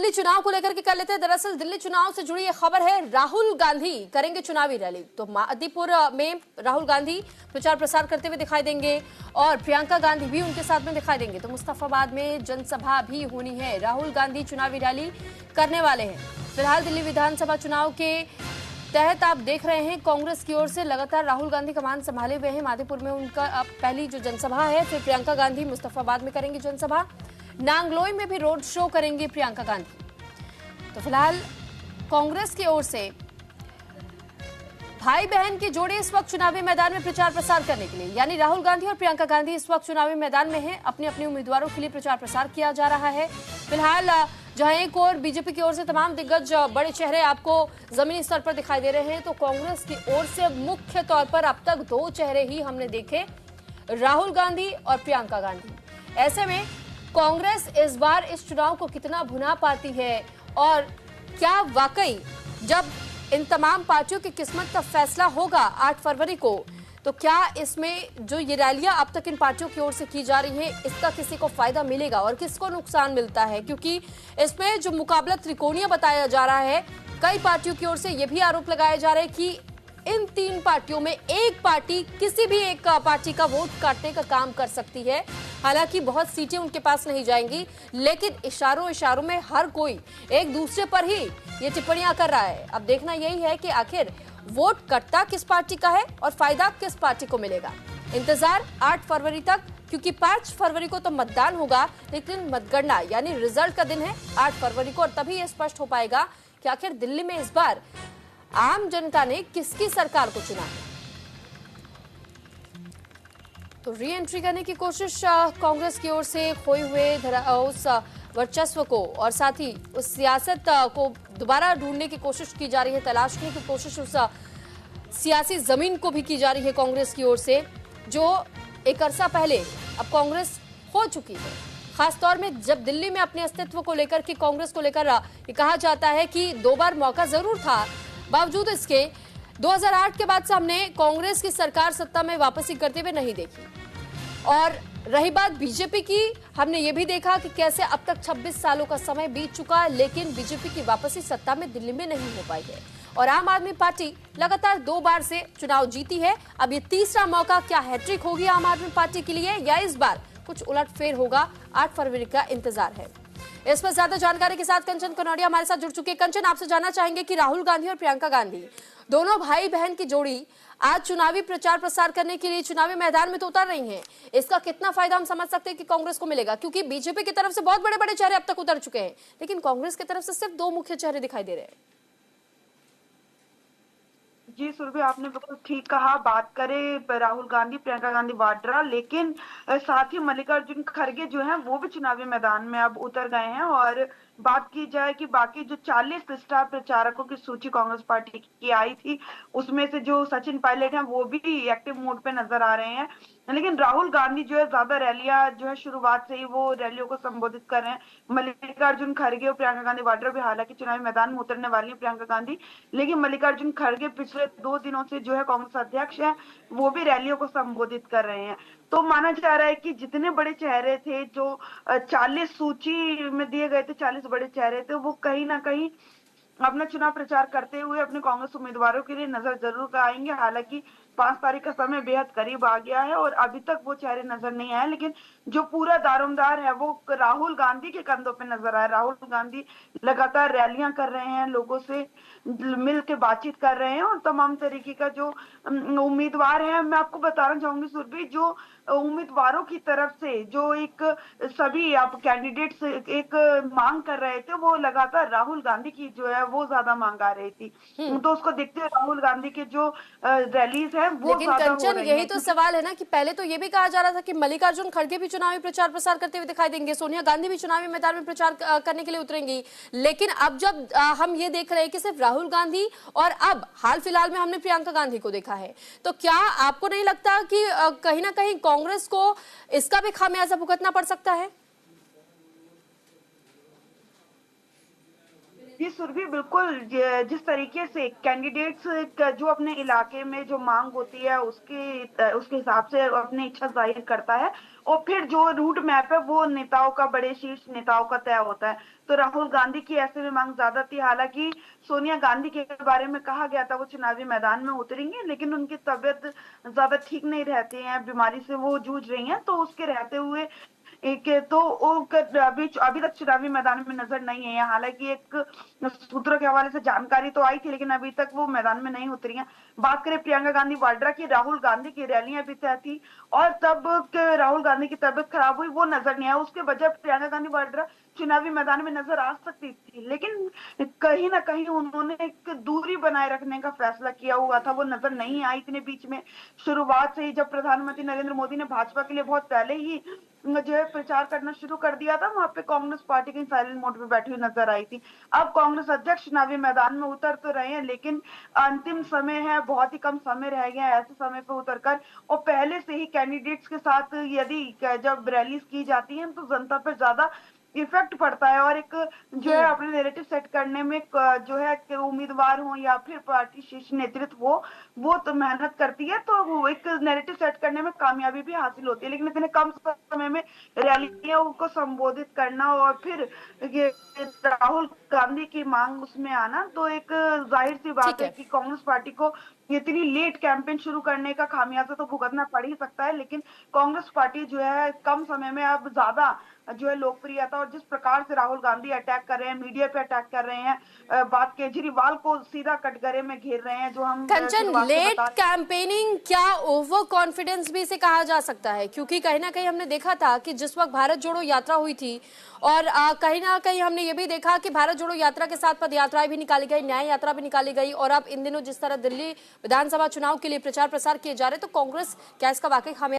दिल्ली चुनाव को लेकर के कर लेते हैं। दरअसल दिल्ली चुनाव से जुड़ी ये खबर है, राहुल गांधी करेंगे चुनावी रैली। तो मादीपुर में राहुल गांधी प्रचार प्रसार करते हुए दिखाई देंगे और प्रियंका गांधी भी उनके साथ में दिखाई देंगे। तो मुस्तफाबाद में जनसभा भी होनी है। राहुल गांधी चुनावी रैली करने वाले हैं। फिलहाल दिल्ली विधानसभा चुनाव के तहत आप देख रहे हैं कांग्रेस की ओर से लगातार राहुल गांधी कमान संभाले हुए हैं। मादीपुर में उनका अब पहली जो जनसभा है, फिर प्रियंका गांधी मुस्तफाबाद में करेंगी जनसभा। नांगलोई में भी रोड शो करेंगी प्रियंका गांधी। तो फिलहाल कांग्रेस की ओर से भाई बहन के जोड़े इस वक्त चुनावी मैदान में प्रचार प्रसार करने के लिए, यानी राहुल गांधी और प्रियंका गांधी इस वक्त चुनावी मैदान में हैं। अपने अपने उम्मीदवारों के लिए प्रचार प्रसार किया जा रहा है। फिलहाल जहां एक और बीजेपी की ओर से तमाम दिग्गज बड़े चेहरे आपको जमीनी स्तर पर दिखाई दे रहे हैं, तो कांग्रेस की ओर से मुख्य तौर पर अब तक दो चेहरे ही हमने देखे, राहुल गांधी और प्रियंका गांधी। ऐसे में कांग्रेस इस बार इस चुनाव को कितना भुना पाती है और क्या वाकई जब इन तमाम पार्टियों की किस्मत का फैसला होगा 8 फरवरी को, तो क्या इसमें जो ये रैलियां अब तक इन पार्टियों की ओर से की जा रही हैं, इसका किसी को फायदा मिलेगा और किसको नुकसान मिलता है? क्योंकि इसमें जो मुकाबला त्रिकोणीय बताया जा रहा है, कई पार्टियों की ओर से ये भी आरोप लगाए जा रहे हैं कि इन तीन पार्टियों में एक पार्टी किसी भी एक पार्टी का वोट काटने का काम कर सकती है। हालांकि बहुत सीटें उनके पास नहीं जाएंगी, लेकिन इशारों इशारों में हर कोई एक दूसरे पर ही ये टिप्पणियां कर रहा है। अब देखना यही है कि आखिर वोट कटता किस पार्टी का है और फायदा किस पार्टी को मिलेगा। इंतजार 8 फरवरी तक, क्योंकि 5 फरवरी को तो मतदान होगा, लेकिन मतगणना यानी रिजल्ट का दिन है 8 फरवरी को, और तभी यह स्पष्ट हो पाएगा कि आखिर दिल्ली में इस बार आम जनता ने किसकी सरकार को चुना है। तो री एंट्री करने की कोशिश कांग्रेस की ओर से खोए हुए उस वर्चस्व को और साथ ही उस सियासत को दोबारा ढूंढने की कोशिश की जा रही है, तलाशने की कोशिश उस सियासी जमीन को भी की जा रही है कांग्रेस की ओर से, जो एक अरसा पहले अब कांग्रेस खो चुकी है। खासतौर में जब दिल्ली में अपने अस्तित्व को लेकर के कांग्रेस को लेकर ये कहा जाता है कि 2 बार मौका जरूर था, बावजूद इसके 2008 के बाद से हमने कांग्रेस की सरकार सत्ता में वापसी करते हुए नहीं देखी। और रही बात बीजेपी की, हमने ये भी देखा कि कैसे अब तक 26 सालों का समय बीत चुका है, लेकिन बीजेपी की वापसी सत्ता में दिल्ली में नहीं हो पाई है। और आम आदमी पार्टी लगातार 2 बार से चुनाव जीती है। अब ये तीसरा मौका, क्या हैट्रिक होगी आम आदमी पार्टी के लिए या इस बार कुछ उलटफेर होगा? 8 फरवरी का इंतजार है। इस पर ज्यादा जानकारी के साथ कंचन कनौडिया हमारे साथ जुड़ चुके हैं। कंचन, आपसे जानना चाहेंगे कि राहुल गांधी और प्रियंका गांधी दोनों भाई बहन की जोड़ी आज चुनावी प्रचार प्रसार करने के लिए चुनावी मैदान में तो उतर रही हैं। इसका कितना फायदा हम समझ सकते हैं कि कांग्रेस को मिलेगा? क्योंकि बीजेपी की तरफ से बहुत बड़े बड़े चेहरे अब तक उतर चुके हैं, लेकिन कांग्रेस की तरफ से सिर्फ 2 मुख्य चेहरे दिखाई दे रहे हैं। जी सुरभि, आपने बिल्कुल ठीक कहा। बात करें राहुल गांधी, प्रियंका गांधी वाड्रा, लेकिन साथ ही मल्लिकार्जुन खड़गे जो हैं वो भी चुनावी मैदान में अब उतर गए हैं। और बात की जाए कि बाकी जो 40 स्टार प्रचारकों की सूची कांग्रेस पार्टी की आई थी, उसमें से जो सचिन पायलट हैं वो भी एक्टिव मोड पे नजर आ रहे हैं। लेकिन राहुल गांधी जो है ज्यादा रैलियां जो है शुरुआत से ही वो रैलियों को संबोधित कर रहे हैं। मल्लिकार्जुन खड़गे और प्रियंका गांधी वाड्रा भी हालांकि चुनावी मैदान में उतरने वाली है प्रियंका गांधी, लेकिन मल्लिकार्जुन खड़गे पिछले 2 दिनों से जो है कांग्रेस अध्यक्ष है, वो भी रैलियों को संबोधित कर रहे हैं। तो माना जा रहा है कि जितने बड़े चेहरे थे, जो 40 सूची में दिए गए थे, 40 बड़े चेहरे थे, वो कहीं ना कहीं अपना चुनाव प्रचार करते हुए अपने कांग्रेस उम्मीदवारों के लिए नजर जरूर आएंगे। हालांकि 5 तारीख का समय बेहद करीब आ गया है और अभी तक वो चेहरे नजर नहीं आए, लेकिन जो पूरा दारोमदार है वो राहुल गांधी के कंधों पे नजर आया। राहुल गांधी लगातार रैलियां कर रहे हैं, लोगों से मिल के बातचीत कर रहे हैं और तमाम तरीके का जो उम्मीदवार है, मैं आपको बताना चाहूंगी सुरभि, जो उम्मीदवारों की तरफ से जो एक सभी आप कैंडिडेट्स एक मांग कर रहे थे, वो लगातार राहुल गांधी की जो है वो ज्यादा मांग आ रही थी। तो उसको देखते हुए राहुल गांधी के जो रैलीज है वो लेकिन कंचन, यही तो सवाल है ना कि पहले तो ये भी कहा जा रहा था कि मल्लिकार्जुन खड़गे भी चुनावी प्रचार प्रसार करते हुए दिखाई देंगे, सोनिया गांधी भी चुनावी मैदान में प्रचार करने के लिए उतरेंगी, लेकिन अब जब हम ये देख रहे हैं कि सिर्फ राहुल गांधी और अब हाल फिलहाल में हमने प्रियंका गांधी को देखा है, तो क्या आपको नहीं लगता कि कहीं ना कहीं कांग्रेस को इसका भी खामियाजा भुगतना पड़ सकता है? जी सुरभि, बिल्कुल। जिस तरीके से कैंडिडेट्स जो अपने इलाके में जो मांग होती है उसके हिसाब से अपनी इच्छा जाहिर करता है, और फिर जो रूट मैप है वो नेताओं का, बड़े शीर्ष नेताओं का तय होता है। तो राहुल गांधी की ऐसे में मांग ज्यादा थी। हालांकि सोनिया गांधी के बारे में कहा गया था वो चुनावी मैदान में उतरेंगे, लेकिन उनकी तबीयत ज्यादा ठीक नहीं रहती है, बीमारी से वो जूझ रही हैं, तो उसके रहते हुए एक तो वो अभी अभी तक चुनावी मैदान में नजर नहीं है। हालांकि एक सूत्रों के हवाले से जानकारी तो आई थी, लेकिन अभी तक वो मैदान में नहीं उतरी हैं। बात करें प्रियंका गांधी वाड्रा की, राहुल गांधी की रैलियां भी तय थी और तब राहुल गांधी की तबीयत खराब हुई, वो नजर नहीं आया। उसके बजाय प्रियंका गांधी वाड्रा चुनावी मैदान में नजर आ सकती थी, लेकिन कहीं ना कहीं उन्होंने एक दूरी बनाए रखने का फैसला किया हुआ था, वो नजर नहीं आई इतने बीच में। शुरुआत से ही जब प्रधानमंत्री नरेंद्र मोदी ने भाजपा के लिए बहुत पहले ही जो है प्रचार करना शुरू कर दिया था, वहां पे कांग्रेस पार्टी की साइलेंट मोड पे बैठी हुई नजर आई थी। अब कांग्रेस अध्यक्ष चुनावी मैदान में उतर तो रहे हैं, लेकिन अंतिम समय है, बहुत ही कम समय रह गया है ऐसे समय पे उतरकर, और पहले से ही कैंडिडेट्स के साथ यदि जब रैलीज की जाती है तो जनता पर ज्यादा इफेक्ट पड़ता है, और एक जो है अपने नैरेटिव सेट करने में जो है कि उम्मीदवार हो या फिर पार्टी शीर्ष नेतृत्व हो, वो तो मेहनत करती है, तो वो एक नैरेटिव सेट करने में कामयाबी भी हासिल होती है। लेकिन इतने कम समय में रैलियों को संबोधित करना और फिर ये राहुल गांधी की मांग उसमें आना, तो एक जाहिर सी बात ठीक है है। कि कांग्रेस पार्टी को इतनी लेट कैंपेन शुरू करने का खामियाजा तो भुगतना पड़ ही सकता है। लेकिन कांग्रेस पार्टी जो है कम समय में अब ज्यादा जो है लोकप्रियता, और जिस प्रकार से राहुल गांधी अटैक कर रहे हैं, मीडिया पे अटैक कर रहे हैं, बात केजरीवाल को सीधा कटघरे में घेर रहे हैं, जो हम कंचन, शुरुआत से लेट बता कैंपेनिंग क्या ओवर कॉन्फिडेंस भी इसे कहा जा सकता है? क्योंकि कहीं ना कहीं हमने देखा था कि जिस वक्त भारत जोड़ो यात्रा हुई थी और कहीं ना कहीं हमने ये भी देखा कि भारत जोड़ो यात्रा के साथ पद यात्राएं भी निकाली गई, न्याय यात्रा भी निकाली गई, और अब इन दिनों जिस तरह दिल्ली विधानसभा चुनाव के लिए प्रचार प्रसार किए जा रहे, तो कांग्रेस क्या इसका वाकई खामियाजा